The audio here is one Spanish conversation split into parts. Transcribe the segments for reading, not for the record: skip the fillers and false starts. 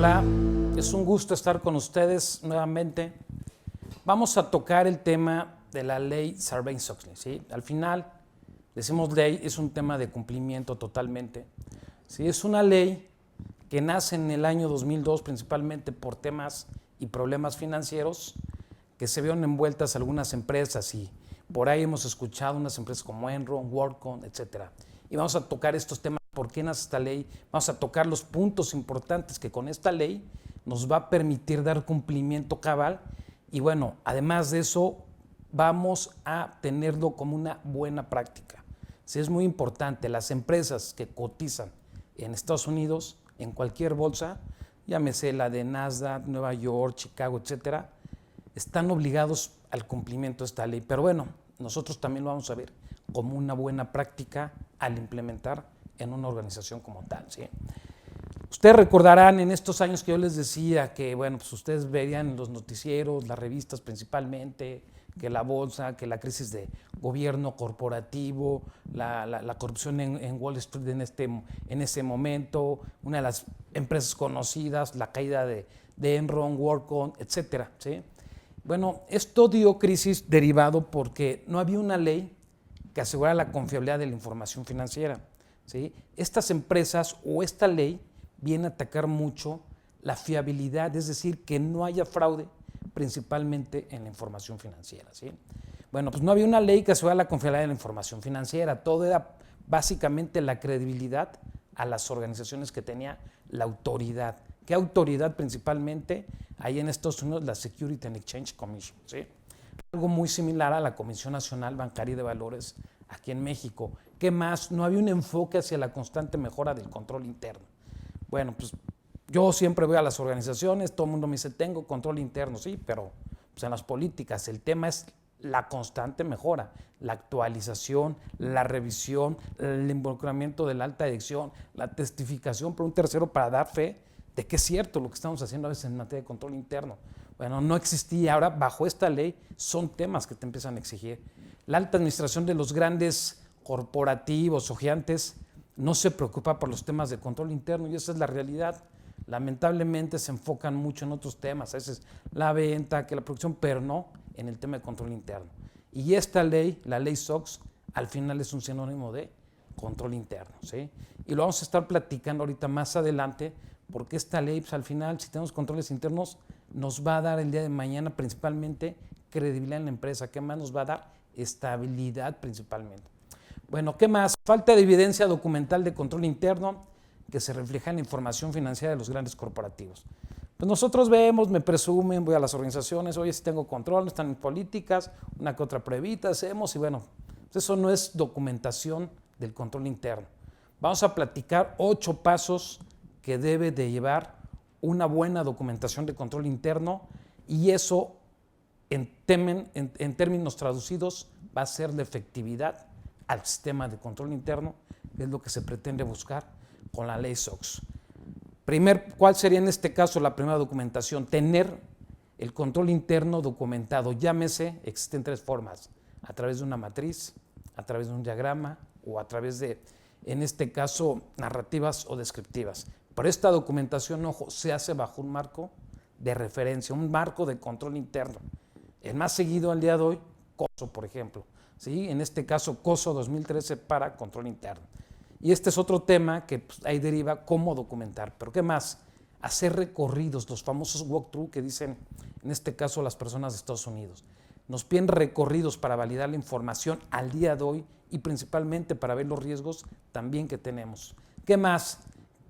Hola, es un gusto estar con ustedes nuevamente. Vamos a tocar el tema de la ley Sarbanes-Oxley, ¿sí? Al final, decimos ley, es un tema de cumplimiento totalmente. ¿Sí? Es una ley que nace en el año 2002 principalmente por temas y problemas financieros que se vieron envueltas algunas empresas y por ahí hemos escuchado unas empresas como Enron, WorldCom, etcétera. Y vamos a tocar estos temas, por qué nace esta ley, vamos a tocar los puntos importantes que con esta ley nos va a permitir dar cumplimiento cabal y bueno, además de eso vamos a tenerlo como una buena práctica. Sí, es muy importante, las empresas que cotizan en Estados Unidos, en cualquier bolsa, llámese la de Nasdaq, Nueva York, Chicago, etcétera, están obligados al cumplimiento de esta ley. Pero bueno, nosotros también lo vamos a ver como una buena práctica al implementar en una organización como tal, ¿sí? Ustedes recordarán en estos años que yo les decía que, bueno, pues ustedes verían en los noticieros, las revistas principalmente, que la bolsa, que la crisis de gobierno corporativo, la corrupción en Wall Street en ese momento, una de las empresas conocidas, la caída de Enron, WorldCom, etcétera, ¿sí? Bueno, esto dio crisis derivado porque no había una ley que asegurara la confiabilidad de la información financiera, ¿sí? Estas empresas o esta ley viene a atacar mucho la fiabilidad, es decir, que no haya fraude principalmente en la información financiera, ¿sí? Bueno, pues no había una ley que asegurara la confiabilidad de la información financiera, todo era básicamente la credibilidad a las organizaciones que tenía la autoridad. ¿Qué autoridad principalmente? Ahí en Estados Unidos la Securities and Exchange Commission, ¿sí? Algo muy similar a la Comisión Nacional Bancaria y de Valores aquí en México. ¿Qué más? No había un enfoque hacia la constante mejora del control interno. Bueno, pues yo siempre voy a las organizaciones, todo el mundo me dice, tengo control interno, sí, pero pues en las políticas el tema es la constante mejora, la actualización, la revisión, el involucramiento de la alta dirección, la testificación por un tercero para dar fe de que es cierto lo que estamos haciendo a veces en materia de control interno. Bueno, no existía, ahora bajo esta ley son temas que te empiezan a exigir. La alta administración de los grandes corporativos o gigantes no se preocupa por los temas de control interno y esa es la realidad. Lamentablemente se enfocan mucho en otros temas, a veces la venta, que la producción, pero no en el tema de control interno. Y esta ley, la ley SOX, al final es un sinónimo de control interno, ¿sí? Y lo vamos a estar platicando ahorita más adelante, porque esta ley, pues, al final, si tenemos controles internos, nos va a dar el día de mañana principalmente credibilidad en la empresa. ¿Qué más nos va a dar? Estabilidad principalmente. Bueno, ¿qué más? Falta de evidencia documental de control interno que se refleja en la información financiera de los grandes corporativos. Pues nosotros vemos, me presumen, voy a las organizaciones, oye, si tengo control, están en políticas, una que otra pruebita hacemos y bueno, pues eso no es documentación del control interno. Vamos a platicar 8 pasos que debe de llevar una buena documentación de control interno y eso en términos traducidos va a ser la efectividad al sistema de control interno, que es lo que se pretende buscar con la ley SOX. ¿Cuál sería en este caso la primera documentación? Tener el control interno documentado, llámese, existen 3 formas, a través de una matriz, a través de un diagrama o a través de, en este caso, narrativas o descriptivas. Pero esta documentación, ojo, se hace bajo un marco de referencia, un marco de control interno. El más seguido al día de hoy, COSO, por ejemplo, ¿sí? En este caso, COSO 2013 para control interno. Y este es otro tema que pues, ahí deriva cómo documentar. Pero ¿qué más? Hacer recorridos, los famosos walkthrough que dicen, en este caso, las personas de Estados Unidos. Nos piden recorridos para validar la información al día de hoy y principalmente para ver los riesgos también que tenemos. ¿Qué más?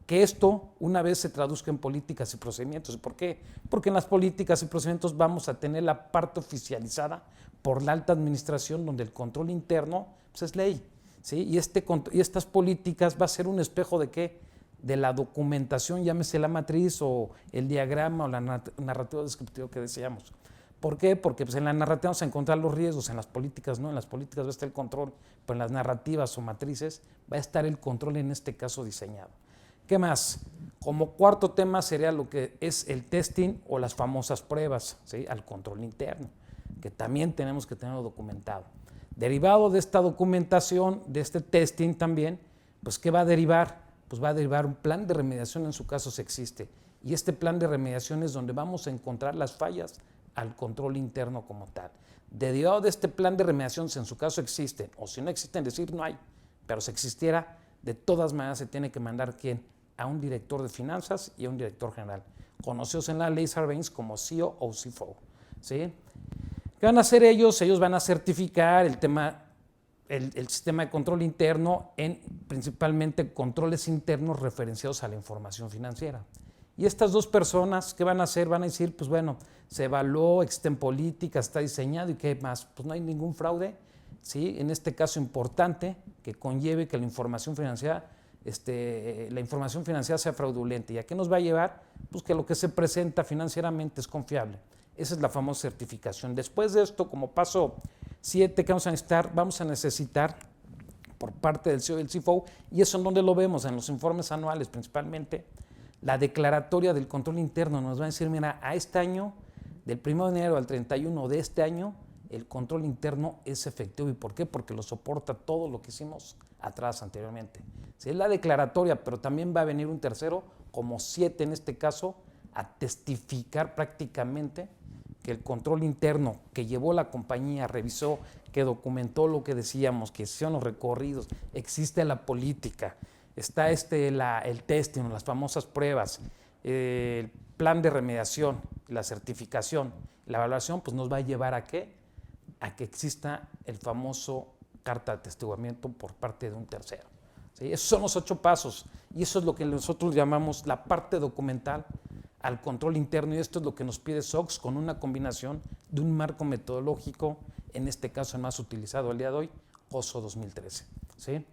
Que esto una vez se traduzca en políticas y procedimientos. ¿Por qué? Porque en las políticas y procedimientos vamos a tener la parte oficializada por la alta administración donde el control interno pues, es ley. ¿Sí? Y estas políticas va a ser un espejo de qué? De la documentación, llámese la matriz o el diagrama o la narrativa descriptiva que deseamos. ¿Por qué? Porque pues, en la narrativa vamos a encontrar los riesgos, en las políticas no, en las políticas va a estar el control, pero en las narrativas o matrices va a estar el control en este caso diseñado. ¿Qué más? Como cuarto tema sería lo que es el testing o las famosas pruebas, ¿sí? Al control interno, que también tenemos que tenerlo documentado. Derivado de esta documentación, de este testing también, pues ¿qué va a derivar? Pues va a derivar un plan de remediación en su caso si existe. y este plan de remediación es donde vamos a encontrar las fallas al control interno como tal. Derivado de este plan de remediación, si en su caso existen, o si no existen, decir no hay, pero si existiera, de todas maneras se tiene que mandar ¿quién? A un director de finanzas y a un director general, conocidos en la ley Sarbanes como CEO o CFO. ¿Sí? ¿Qué van a hacer ellos? Ellos van a certificar el sistema de control interno en principalmente controles internos referenciados a la información financiera. Y estas dos personas, ¿qué van a hacer? Van a decir, pues bueno, se evaluó, existen políticas, está diseñado y ¿qué más? Pues no hay ningún fraude, ¿sí? En este caso importante, que conlleve que la información financiera sea fraudulenta. ¿Y a qué nos va a llevar? Pues que lo que se presenta financieramente es confiable. Esa es la famosa certificación. Después de esto, como paso 7 que vamos a necesitar por parte del CEO y del CFO, y eso en donde lo vemos, en los informes anuales principalmente, la declaratoria del control interno nos va a decir, mira, a este año, del 1 de enero al 31 de este año, el control interno es efectivo. ¿Y por qué? Porque lo soporta todo lo que hicimos atrás anteriormente. Sí, es la declaratoria, pero también va a venir un tercero, como 7 en este caso, a testificar prácticamente que el control interno que llevó la compañía, revisó, que documentó lo que decíamos, que hicieron los recorridos, existe la política, está el testing, las famosas pruebas, el plan de remediación, la certificación, la evaluación, pues nos va a llevar ¿a qué? A que exista el famoso carta de atestiguamiento por parte de un tercero. ¿Sí? Esos son los 8 pasos y eso es lo que nosotros llamamos la parte documental al control interno, y esto es lo que nos pide SOX con una combinación de un marco metodológico, en este caso el más utilizado al día de hoy, OSO 2013. ¿Sí?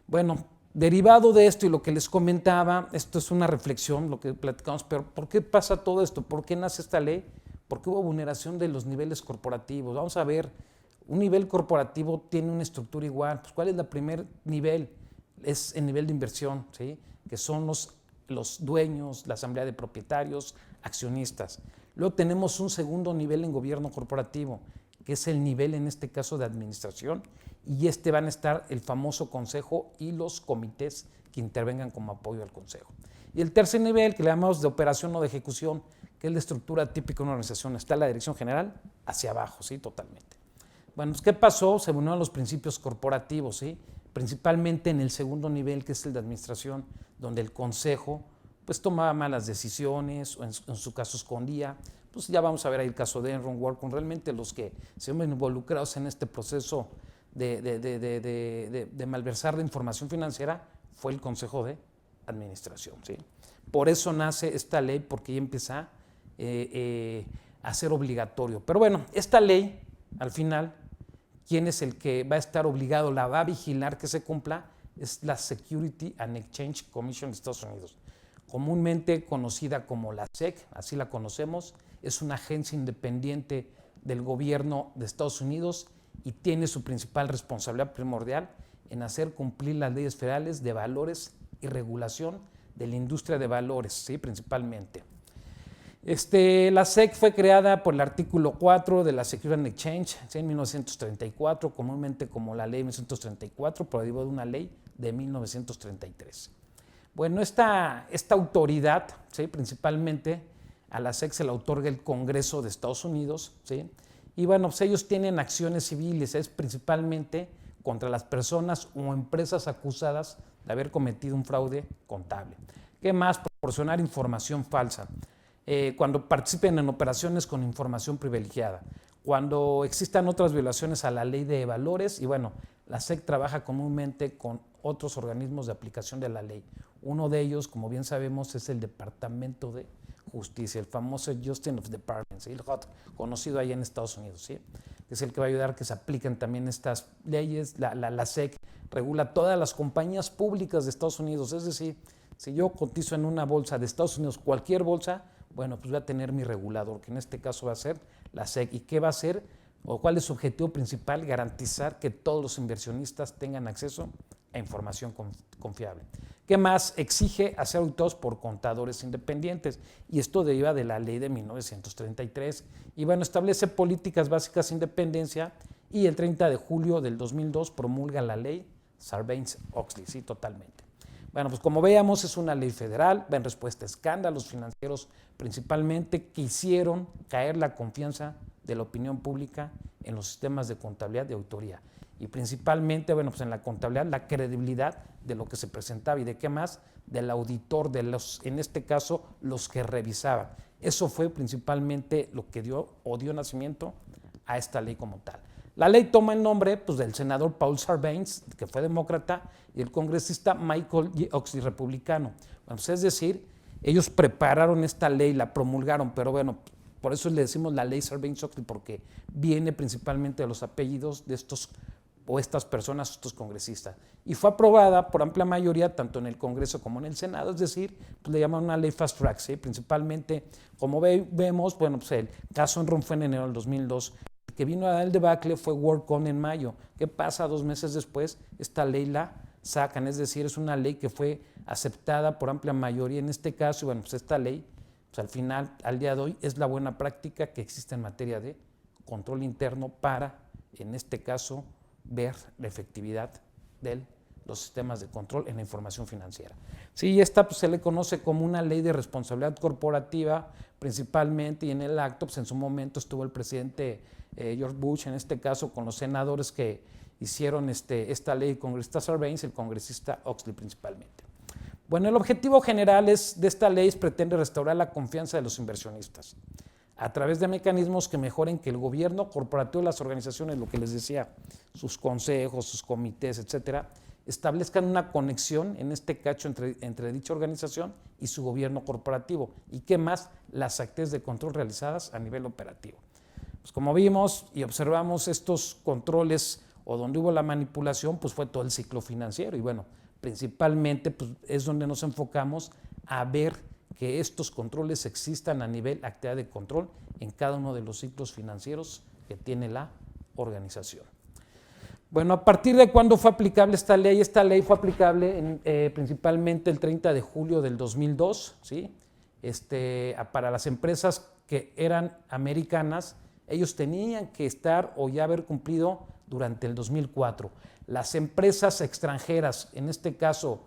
Bueno, derivado de esto y lo que les comentaba, esto es una reflexión, lo que platicamos, pero ¿por qué pasa todo esto? ¿Por qué nace esta ley? Porque hubo vulneración de los niveles corporativos. Vamos a ver, un nivel corporativo tiene una estructura igual. Pues, ¿cuál es el primer nivel? Es el nivel de inversión, ¿sí? Que son los dueños, la asamblea de propietarios, accionistas. Luego tenemos un segundo nivel en gobierno corporativo, que es el nivel en este caso de administración, y van a estar el famoso consejo y los comités que intervengan como apoyo al consejo. Y el tercer nivel, que le llamamos de operación o de ejecución, que es la estructura típica de una organización, está la dirección general hacia abajo, ¿sí? Totalmente. Bueno, ¿qué pasó? Se unieron los principios corporativos, ¿sí? Principalmente en el segundo nivel, que es el de administración, donde el consejo pues tomaba malas decisiones o en su caso escondía. Pues ya vamos a ver ahí el caso de Enron, WorldCom. Realmente los que se ven involucrados en este proceso de malversar la información financiera fue el consejo de administración, ¿sí? Por eso nace esta ley, porque ya empieza a ser obligatorio. Pero bueno, esta ley, al final, ¿quién es el que va a estar obligado, la va a vigilar que se cumpla? Es la Security and Exchange Commission de Estados Unidos, comúnmente conocida como la SEC, así la conocemos. Es una agencia independiente del gobierno de Estados Unidos y tiene su principal responsabilidad primordial en hacer cumplir las leyes federales de valores y regulación de la industria de valores, ¿sí? Principalmente. La SEC fue creada por el artículo 4 de la Security and Exchange, ¿sí? En 1934, comúnmente como la ley 1934, pero derivó de una ley de 1933. Bueno, esta autoridad, ¿sí? Principalmente a la SEC se la otorga el Congreso de Estados Unidos, ¿sí? Y bueno, pues ellos tienen acciones civiles, es principalmente contra las personas o empresas acusadas de haber cometido un fraude contable. ¿Qué más? Proporcionar información falsa. Cuando participen en operaciones con información privilegiada, cuando existan otras violaciones a la ley de valores, y bueno, la SEC trabaja comúnmente con otros organismos de aplicación de la ley. Uno de ellos, como bien sabemos, es el Departamento de Justicia, el famoso Justice of Department, ¿sí? El HUD, conocido allá en Estados Unidos, ¿sí? Es el que va a ayudar a que se apliquen también estas leyes. La SEC regula todas las compañías públicas de Estados Unidos, es decir, si yo cotizo en una bolsa de Estados Unidos, cualquier bolsa, bueno, pues va a tener mi regulador, que en este caso va a ser la SEC. ¿Y qué va a hacer? ¿O cuál es su objetivo principal? Garantizar que todos los inversionistas tengan acceso a información confiable. ¿Qué más? Exige hacer auditados por contadores independientes, y esto deriva de la ley de 1933. Y bueno, establece políticas básicas de independencia, y el 30 de julio del 2002 promulga la ley Sarbanes-Oxley, sí, totalmente. Bueno, pues como veíamos, es una ley federal, va en respuesta a escándalos financieros principalmente que hicieron caer la confianza de la opinión pública en los sistemas de contabilidad y auditoría. Y principalmente, bueno, pues en la contabilidad, la credibilidad de lo que se presentaba y de qué más, del auditor, de los, en este caso, los que revisaban. Eso fue principalmente lo que dio nacimiento a esta ley como tal. La ley toma el nombre pues, del senador Paul Sarbanes, que fue demócrata, y el congresista Michael J. Oxley, republicano. Bueno, pues es decir, ellos prepararon esta ley, la promulgaron, pero bueno, por eso le decimos la ley Sarbanes-Oxley, porque viene principalmente de los apellidos de estos o estas personas, estos congresistas. Y fue aprobada por amplia mayoría, tanto en el Congreso como en el Senado, es decir, pues le llaman una ley fast track, ¿sí? Principalmente, como vemos, bueno, pues el caso Enron fue en enero del 2002, el que vino a dar el debacle fue WorldCom en mayo. ¿Qué pasa? 2 meses después, esta ley la sacan, es decir, es una ley que fue aceptada por amplia mayoría en este caso, y bueno, pues esta ley, pues al final, al día de hoy, es la buena práctica que existe en materia de control interno para, en este caso, ver la efectividad de los sistemas de control en la información financiera. Sí, esta pues, se le conoce como una ley de responsabilidad corporativa principalmente, y en el acto pues, en su momento estuvo el presidente George Bush, en este caso con los senadores que hicieron esta ley, el congresista Sarbanes y el congresista Oxley principalmente. Bueno, el objetivo general de esta ley pretende restaurar la confianza de los inversionistas a través de mecanismos que mejoren que el gobierno corporativo, las organizaciones, lo que les decía, sus consejos, sus comités, etcétera, establezcan una conexión, en este caso, entre dicha organización y su gobierno corporativo. ¿Y qué más? Las actividades de control realizadas a nivel operativo. Pues como vimos y observamos estos controles o donde hubo la manipulación, pues fue todo el ciclo financiero. Y bueno, principalmente pues, es donde nos enfocamos a ver que estos controles existan a nivel actividad de control en cada uno de los ciclos financieros que tiene la organización. Bueno, ¿a partir de cuándo fue aplicable esta ley? Esta ley fue aplicable principalmente el 30 de julio del 2002, ¿sí? Para las empresas que eran americanas, ellos tenían que estar o ya haber cumplido durante el 2004. Las empresas extranjeras, en este caso,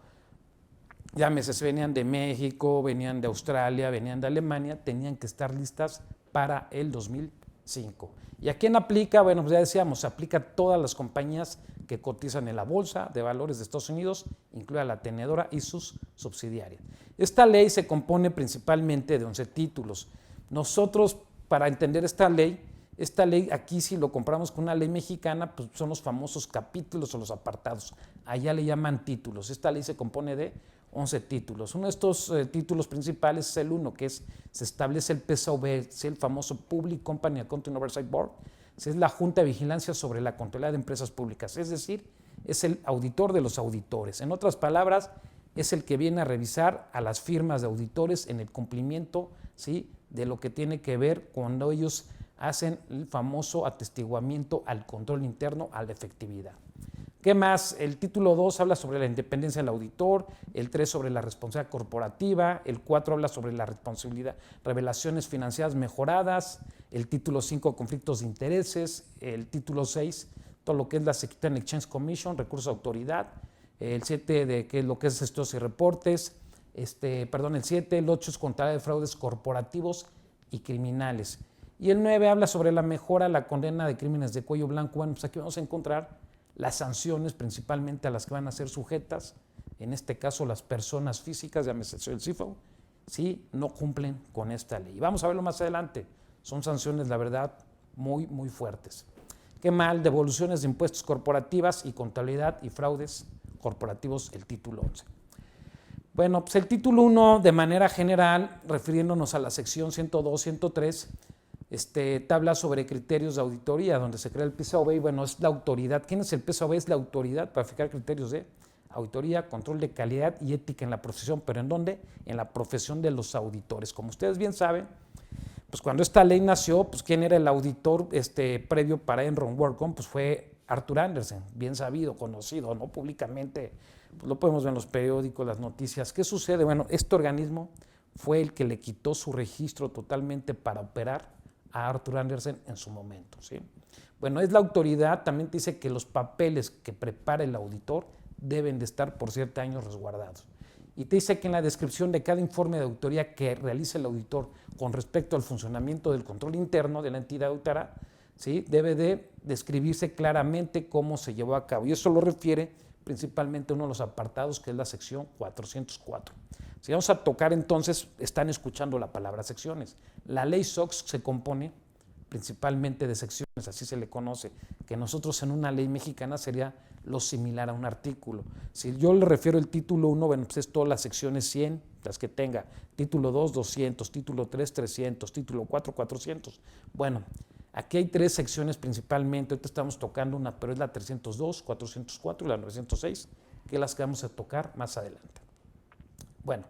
llámese, si venían de México, venían de Australia, venían de Alemania, tenían que estar listas para el 2005. ¿Y a quién aplica? Bueno, pues ya decíamos, aplica a todas las compañías que cotizan en la Bolsa de Valores de Estados Unidos, incluida la tenedora y sus subsidiarias. Esta ley se compone principalmente de 11 títulos. Nosotros, para entender esta ley aquí si lo comparamos con una ley mexicana, pues son los famosos capítulos o los apartados. Allá le llaman títulos. Esta ley se compone de 11 títulos. Uno de estos títulos principales es el 1, que es, se establece el PSOB, es el famoso Public Company Accounting Oversight Board, es la Junta de Vigilancia sobre la Contabilidad de Empresas Públicas, es decir, es el auditor de los auditores. En otras palabras, es el que viene a revisar a las firmas de auditores en el cumplimiento, ¿sí?, de lo que tiene que ver cuando ellos hacen el famoso atestiguamiento al control interno, a la efectividad. ¿Qué más? El título 2 habla sobre la independencia del auditor, el 3 sobre la responsabilidad corporativa, el 4 habla sobre la responsabilidad, revelaciones financieras mejoradas, el título 5 conflictos de intereses, el título 6 todo lo que es la Securities and Exchange Commission, recursos de autoridad, el 7 de qué es lo que es estados y reportes, el 7, el 8 es contabilidad de fraudes corporativos y criminales. Y el 9 habla sobre la mejora, la condena de crímenes de cuello blanco. Bueno, pues aquí vamos a encontrar las sanciones principalmente a las que van a ser sujetas, en este caso las personas físicas, llámese el CIFO, si no cumplen con esta ley. Vamos a verlo más adelante, son sanciones, la verdad, muy, muy fuertes. ¿Qué mal? Devoluciones de impuestos corporativas y contabilidad y fraudes corporativos, el título 11. Bueno, pues el título 1, de manera general, refiriéndonos a la sección 102, 103, habla sobre criterios de auditoría, donde se crea el PSAB, y bueno, es la autoridad. ¿Quién es el PSAB? Es la autoridad para fijar criterios de auditoría, control de calidad y ética en la profesión. ¿Pero en dónde? En la profesión de los auditores. Como ustedes bien saben, pues cuando esta ley nació, pues ¿quién era el auditor previo para Enron WorldCom? Pues fue Arthur Andersen, bien sabido, conocido, ¿no? Públicamente, pues lo podemos ver en los periódicos, las noticias. ¿Qué sucede? Bueno, este organismo fue el que le quitó su registro totalmente para operar a Arthur Andersen en su momento, ¿sí? Bueno, es la autoridad, también te dice que los papeles que prepara el auditor deben de estar por 7 años resguardados. Y te dice que en la descripción de cada informe de auditoría que realice el auditor con respecto al funcionamiento del control interno de la entidad auditora, ¿sí?, debe de describirse claramente cómo se llevó a cabo. Y eso lo refiere principalmente a uno de los apartados, que es la sección 404. Si vamos a tocar entonces, están escuchando la palabra secciones. La ley SOX se compone principalmente de secciones, así se le conoce, que nosotros en una ley mexicana sería lo similar a un artículo. Si yo le refiero el título 1, bueno, pues es todas las secciones 100, las que tenga, título 2, 200, título 3, 300, título 4, 400. Bueno, aquí hay 3 secciones principalmente, ahorita estamos tocando una, pero es la 302, 404 y la 906, que es las que vamos a tocar más adelante. Bueno,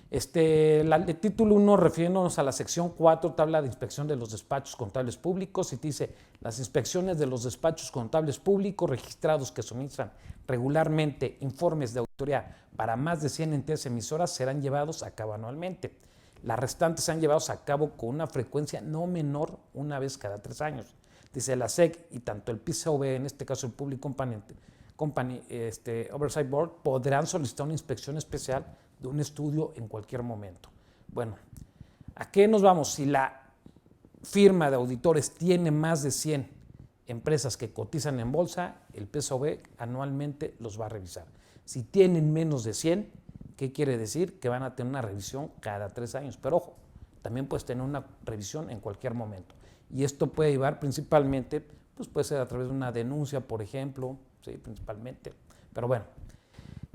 el título 1, refiriéndonos a la sección 4, tabla de inspección de los despachos contables públicos, y te dice, las inspecciones de los despachos contables públicos registrados que suministran regularmente informes de auditoría para más de 100 entidades emisoras serán llevados a cabo anualmente. Las restantes serán llevados a cabo con una frecuencia no menor una vez cada 3 años. Dice la SEC y tanto el PCAOB, en este caso el Public Company Oversight Board, podrán solicitar una inspección especial de un estudio en cualquier momento. Bueno, ¿a qué nos vamos? Si la firma de auditores tiene más de 100 empresas que cotizan en bolsa, el PCAOB anualmente los va a revisar. Si tienen menos de 100, ¿qué quiere decir? Que van a tener una revisión cada 3 años. Pero ojo, también puedes tener una revisión en cualquier momento. Y esto puede llevar principalmente, pues puede ser a través de una denuncia, por ejemplo, sí, principalmente. Pero bueno,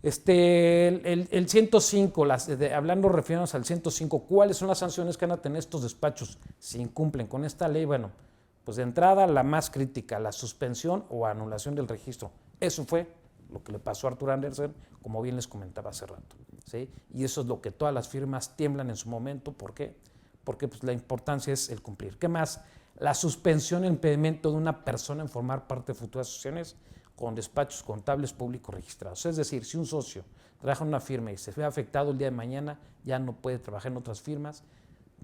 el 105, hablando, refiriéndonos al 105, ¿cuáles son las sanciones que van a tener estos despachos si incumplen con esta ley? Bueno, pues de entrada, la más crítica, la suspensión o anulación del registro. Eso fue lo que le pasó a Arthur Andersen, como bien les comentaba hace rato, ¿sí? Y eso es lo que todas las firmas tiemblan en su momento. ¿Por qué? Porque pues, la importancia es el cumplir. ¿Qué más? La suspensión e impedimento de una persona en formar parte de futuras asociaciones con despachos contables públicos registrados. Es decir, si un socio trabaja en una firma y se ve afectado el día de mañana, ya no puede trabajar en otras firmas,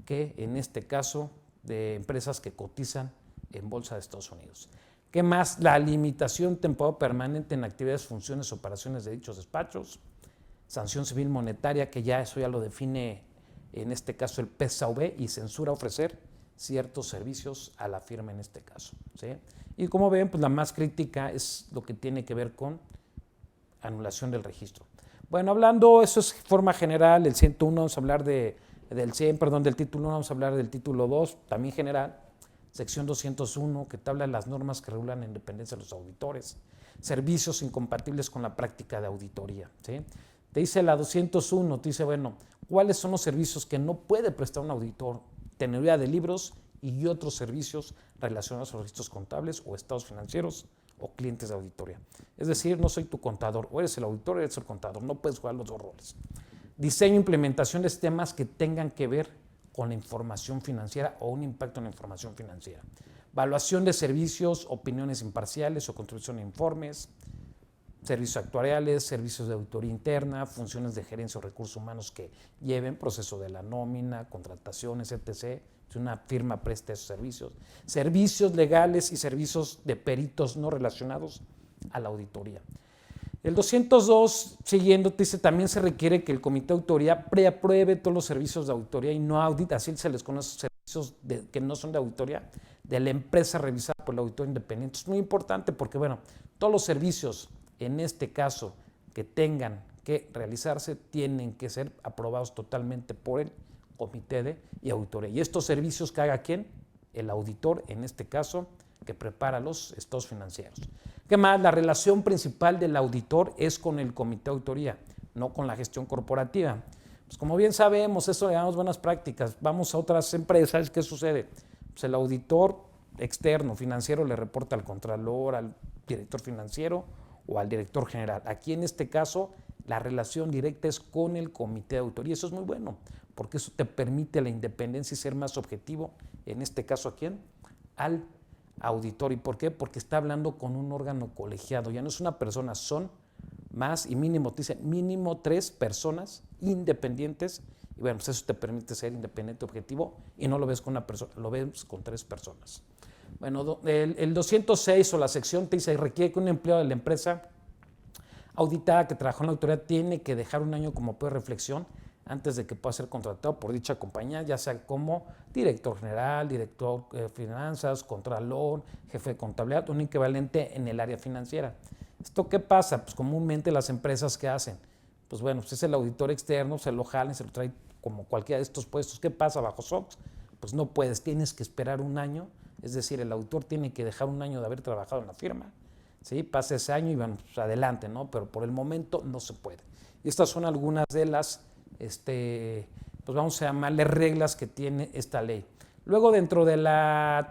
que en este caso de empresas que cotizan en Bolsa de Estados Unidos. ¿Qué más? La limitación temporal permanente en actividades, funciones, operaciones de dichos despachos. Sanción civil monetaria, que ya eso ya lo define en este caso el PCAOB, y censura ofrecer ciertos servicios a la firma en este caso, ¿sí? Y como ven, pues la más crítica es lo que tiene que ver con anulación del registro. Bueno, hablando, eso es forma general, el 101 vamos a hablar del título 1 vamos a hablar del título 2, también general, sección 201, que te habla de las normas que regulan la independencia de los auditores, servicios incompatibles con la práctica de auditoría, ¿sí? Te dice la 201, te dice, bueno, ¿cuáles son los servicios que no puede prestar un auditor? Tenería de libros y otros servicios relacionados a los registros contables o estados financieros o clientes de auditoría. Es decir, no soy tu contador, o eres el auditor o eres el contador, no puedes jugar los dos roles. Diseño e implementación de sistemas que tengan que ver con la información financiera o un impacto en la información financiera. Evaluación de servicios, opiniones imparciales o contribución a informes, servicios actuariales, servicios de auditoría interna, funciones de gerencia o recursos humanos que lleven proceso de la nómina, contrataciones, etc. Si una firma presta esos servicios, servicios legales y servicios de peritos no relacionados a la auditoría. El 202, siguiendo, te dice, también se requiere que el comité de auditoría preapruebe todos los servicios de auditoría y no audita, así se les conoce, servicios que no son de auditoría, de la empresa revisada por el auditor independiente. Es muy importante porque, bueno, todos los servicios, en este caso, que tengan que realizarse, tienen que ser aprobados totalmente por el comité de auditoría. Y estos servicios que haga ¿quién? El auditor, en este caso, que prepara los estados financieros. ¿Qué más? La relación principal del auditor es con el comité de auditoría, no con la gestión corporativa. Pues como bien sabemos, eso le damos buenas prácticas. Vamos a otras empresas, ¿qué sucede? Pues el auditor externo, financiero, le reporta al contralor, al director financiero o al director general. Aquí en este caso, la relación directa es con el comité de auditoría. Y eso es muy bueno, porque eso te permite la independencia y ser más objetivo. En este caso, ¿a quién? Al auditor. ¿Y por qué? Porque está hablando con un órgano colegiado. Ya no es una persona, son más y mínimo, te dicen mínimo 3 personas independientes. Y bueno, pues eso te permite ser independiente, objetivo, y no lo ves con una persona, lo ves con 3 personas. Bueno, el 206 o la sección te dice, requiere que un empleado de la empresa auditada que trabajó en la autoridad tiene que dejar un año como periodo de reflexión antes de que pueda ser contratado por dicha compañía, ya sea como director general, director de finanzas, contralor, jefe de contabilidad, un equivalente en el área financiera. ¿Esto qué pasa? Pues comúnmente las empresas que hacen, pues bueno, pues es el auditor externo, se lo jalan, se lo trae como cualquiera de estos puestos. ¿Qué pasa bajo SOX? Pues no puedes, tienes que esperar un año, es decir, el auditor tiene que dejar un año de haber trabajado en la firma, ¿sí? Pasa ese año y bueno, pues adelante, ¿no? Pero por el momento no se puede. Y estas son algunas de las, pues vamos a llamarle reglas que tiene esta ley. Luego dentro de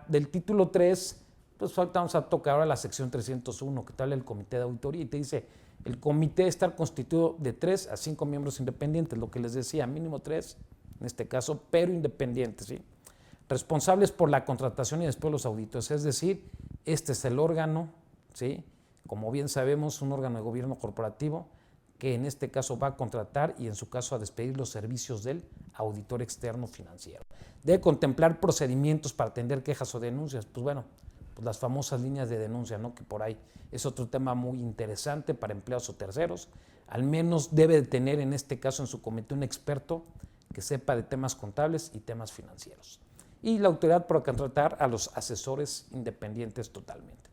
del título 3, pues vamos a tocar ahora la sección 301, que te habla del comité de auditoría y te dice, el comité está constituido de 3 a 5 miembros independientes, lo que les decía, mínimo 3, en este caso, pero independientes, ¿sí? Responsables por la contratación y después los auditores, es decir, este es el órgano, ¿sí? Como bien sabemos, un órgano de gobierno corporativo que en este caso va a contratar y en su caso a despedir los servicios del auditor externo financiero. Debe contemplar procedimientos para atender quejas o denuncias. Pues bueno, pues las famosas líneas de denuncia, ¿no? Que por ahí es otro tema muy interesante para empleados o terceros. Al menos debe de tener en este caso en su comité un experto que sepa de temas contables y temas financieros. Y la autoridad para contratar a los asesores independientes totalmente.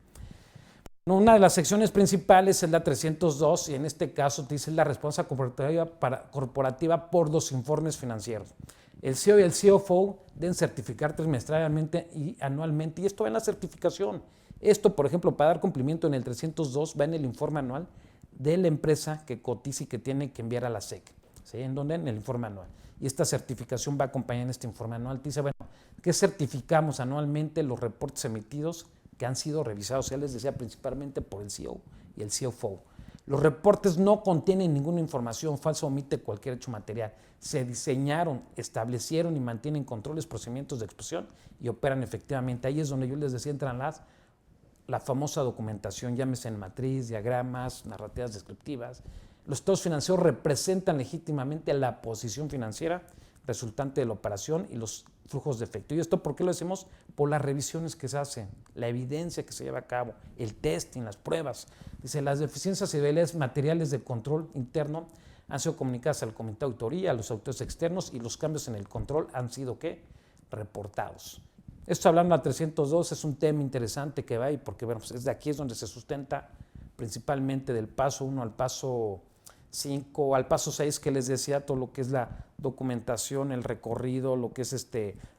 Una de las secciones principales es la 302 y en este caso te dice la responsabilidad corporativa por los informes financieros. El CEO y el CFO deben certificar trimestralmente y anualmente y esto va en la certificación. Esto, por ejemplo, para dar cumplimiento en el 302 va en el informe anual de la empresa que cotiza y que tiene que enviar a la SEC. ¿Sí? ¿En dónde? En el informe anual. Y esta certificación va acompañada en este informe anual. Te dice, bueno, ¿qué certificamos anualmente? Los reportes emitidos que han sido revisados, ya les decía, principalmente por el CEO y el CFO. Los reportes no contienen ninguna información falsa o omite cualquier hecho material. Se diseñaron, establecieron y mantienen controles, procedimientos de exposición y operan efectivamente. Ahí es donde yo les decía, entran la famosa documentación, llámese en matriz, diagramas, narrativas descriptivas. Los estados financieros representan legítimamente la posición financiera resultante de la operación y los flujos de efecto. ¿Y esto por qué lo decimos? Por las revisiones que se hacen, la evidencia que se lleva a cabo, el testing, las pruebas. Dice, las deficiencias y debilidades materiales de control interno han sido comunicadas al comité de auditoría, a los auditores externos y los cambios en el control han sido, ¿qué? Reportados. Esto hablando a 302 es un tema interesante que va ahí porque bueno, pues desde aquí es donde se sustenta principalmente del paso 1 al paso 5, al paso 6 que les decía, todo lo que es la documentación, el recorrido, lo que es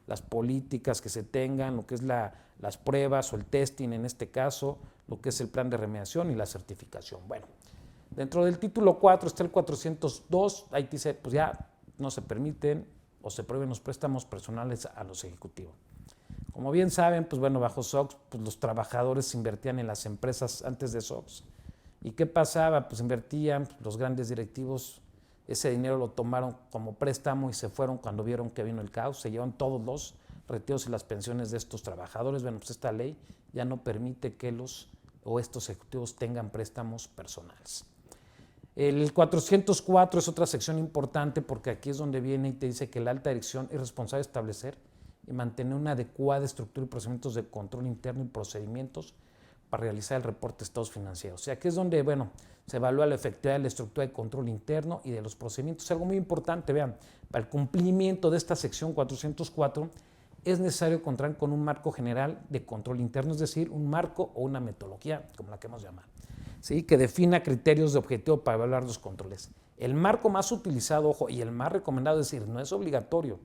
las políticas que se tengan, lo que es las pruebas o el testing en este caso, lo que es el plan de remediación y la certificación. Bueno, dentro del título 4 está el 402, ahí dice, pues ya no se permiten o se prohíben los préstamos personales a los ejecutivos. Como bien saben, pues bueno, bajo SOX, pues los trabajadores invertían en las empresas antes de SOX. ¿Y qué pasaba? Pues invertían, los grandes directivos, ese dinero lo tomaron como préstamo y se fueron cuando vieron que vino el caos, se llevan todos los retiros y las pensiones de estos trabajadores. Bueno, pues esta ley ya no permite que estos ejecutivos tengan préstamos personales. El 404 es otra sección importante porque aquí es donde viene y te dice que la alta dirección es responsable de establecer y mantener una adecuada estructura y procedimientos de control interno y procedimientos para realizar el reporte de estados financieros. O sea, aquí es donde, bueno, se evalúa la efectividad de la estructura de control interno y de los procedimientos. Es algo muy importante, vean, para el cumplimiento de esta sección 404 es necesario contar con un marco general de control interno, es decir, un marco o una metodología, como la queremos llamar, ¿sí? Que defina criterios de objetivo para evaluar los controles. El marco más utilizado, ojo, y el más recomendado, es decir, no es obligatorio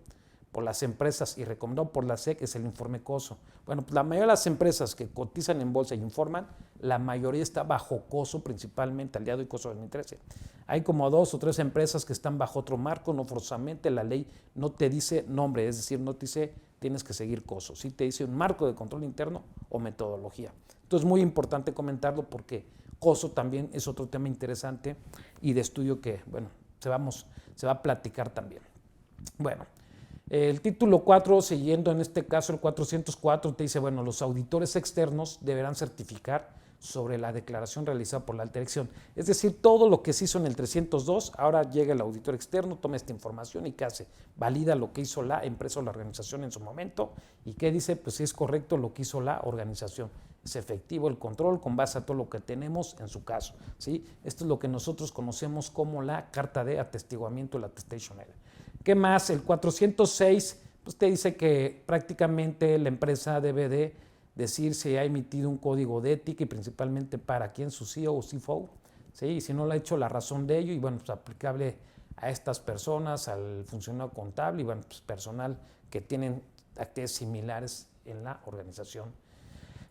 por las empresas y recomendado por la SEC, es el informe COSO. Bueno, pues la mayoría de las empresas que cotizan en bolsa y informan, la mayoría está bajo COSO, principalmente al día de hoy COSO 2013. Hay como 2 o 3 empresas que están bajo otro marco, no forzosamente la ley no te dice nombre, es decir, no te dice tienes que seguir COSO, sí te dice un marco de control interno o metodología. Entonces es muy importante comentarlo porque COSO también es otro tema interesante y de estudio que, bueno, se va a platicar también. Bueno, el título 4, siguiendo en este caso el 404, te dice, bueno, los auditores externos deberán certificar sobre la declaración realizada por la alta dirección. Es decir, todo lo que se hizo en el 302, ahora llega el auditor externo, toma esta información y ¿qué hace? Valida lo que hizo la empresa o la organización en su momento y ¿qué dice? Pues si es correcto lo que hizo la organización. es efectivo el control con base a todo lo que tenemos en su caso, ¿sí? Esto es lo que nosotros conocemos como la carta de atestiguamiento, la attestation letter. ¿Qué más? El 406 pues te dice que prácticamente la empresa debe de decir si ha emitido un código de ética y principalmente para quién, su CEO o CFO, ¿sí? Y si no lo ha hecho, la razón de ello, y bueno, pues aplicable a estas personas, al funcionario contable y bueno, pues personal que tienen actividades similares en la organización.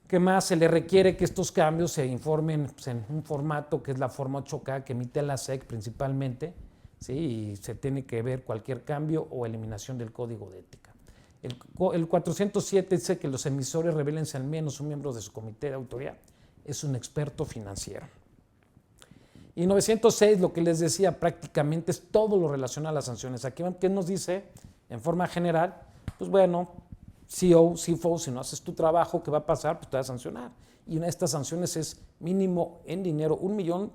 ¿Qué más? Se le requiere que estos cambios se informen pues, en un formato que es la forma 8K que emite la SEC principalmente, ¿sí? Y se tiene que ver cualquier cambio o eliminación del código de ética. El 407 dice que los emisores revélense al menos un miembro de su comité de autoridad es un experto financiero. Y 906, lo que les decía, prácticamente es todo lo relacionado a las sanciones. Aquí, ¿qué nos dice? En forma general, pues bueno, CEO, CFO, si no haces tu trabajo, ¿qué va a pasar? Pues te va a sancionar. Y una de estas sanciones es mínimo en dinero $1 millón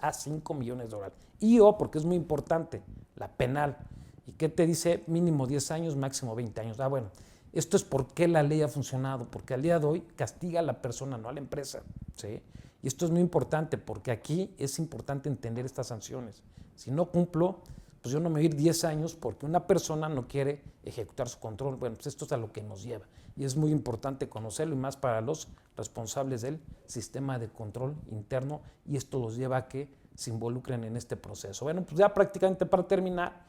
a $5 millones. Y porque es muy importante, la penal. ¿Y qué te dice? Mínimo 10 años, máximo 20 años. Ah, bueno, esto es porque la ley ha funcionado, porque al día de hoy castiga a la persona, no a la empresa, ¿sí? Y esto es muy importante porque aquí es importante entender estas sanciones. Si no cumplo, pues yo no me voy a ir 10 años porque una persona no quiere ejecutar su control. Bueno, pues esto es a lo que nos lleva. Y es muy importante conocerlo y más para los responsables del sistema de control interno y esto los lleva a que se involucren en este proceso. Bueno, pues ya prácticamente para terminar,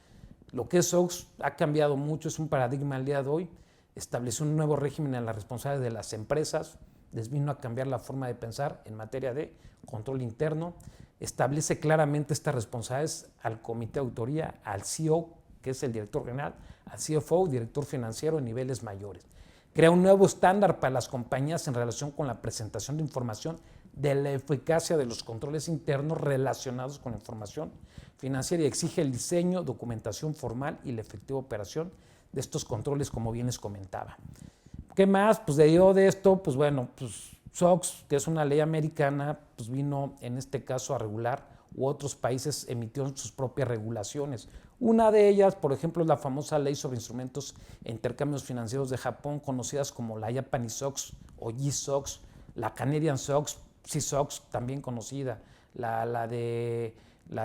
lo que es SOX ha cambiado mucho, es un paradigma al día de hoy, estableció un nuevo régimen en la responsabilidad de las empresas, les vino a cambiar la forma de pensar en materia de control interno, establece claramente estas responsabilidades al comité de autoría, al CEO, que es el director general, al CFO, director financiero en niveles mayores. Crea un nuevo estándar para las compañías en relación con la presentación de información de la eficacia de los controles internos relacionados con la información financiera y exige el diseño, documentación formal y la efectiva operación de estos controles, como bien les comentaba. ¿Qué más? Pues de esto, pues bueno, pues SOX, que es una ley americana, pues vino en este caso a regular, u otros países emitieron sus propias regulaciones. Una de ellas, por ejemplo, es la famosa ley sobre instrumentos e intercambios financieros de Japón, conocidas como la Japanese SOX o G-SOX, la Canadian SOX, C-SOX, también conocida, la de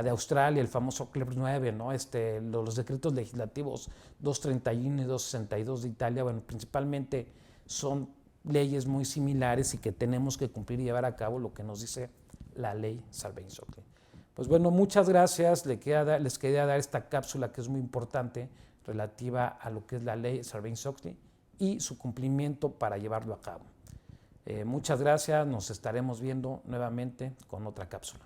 Australia, el famoso CLEP 9, ¿no? Los decretos legislativos 231 y 262 de Italia, bueno, principalmente son leyes muy similares y que tenemos que cumplir y llevar a cabo lo que nos dice la ley Sarbanes-Oxley. Pues bueno, muchas gracias, les quería dar esta cápsula que es muy importante relativa a lo que es la ley Sarbanes-Oxley y su cumplimiento para llevarlo a cabo. Muchas gracias, nos estaremos viendo nuevamente con otra cápsula.